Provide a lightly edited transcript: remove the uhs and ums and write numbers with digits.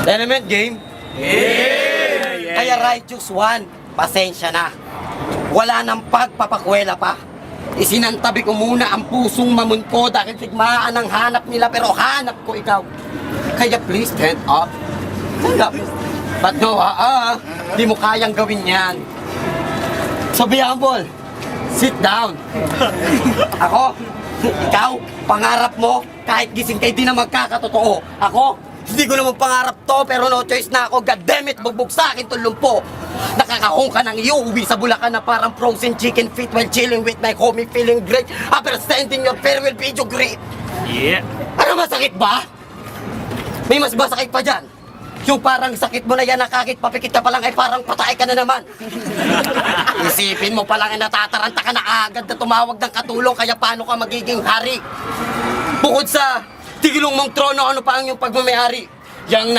Element game? Kaya Righteous One, pasensya na. Wala nang pagpapakwela pa. Isinantabi ko muna ang pusong mamunko dahil tigmaan ang hanap nila pero hanap ko ikaw. Kaya please stand up. Stand up. But no, di mo kayang gawin yan. So be humble. Sit down. Ako, ikaw, pangarap mo, kahit gising kayo di na magkakatotoo. Ako, hindi ko naman pangarap to, pero no choice na ako. God damn it, bugbog sa akin itong lumpo. Nakakahong ka ng iyo, uwi sa Bulacan na parang frozen chicken feet while chilling with my homie feeling great. After sending your farewell video, great. Yeah. Ano, masakit ba? May mas masakit pa dyan. Yung parang sakit mo na yan, nakakit papikit ka pa lang ay parang patay ka na naman. Isipin mo pa lang ay natataranta ka na agad na tumawag ng katulong, kaya paano ka magiging hari? Bukod sa tigilong mong trono, ano pa ang iyong pagmamayari? Yang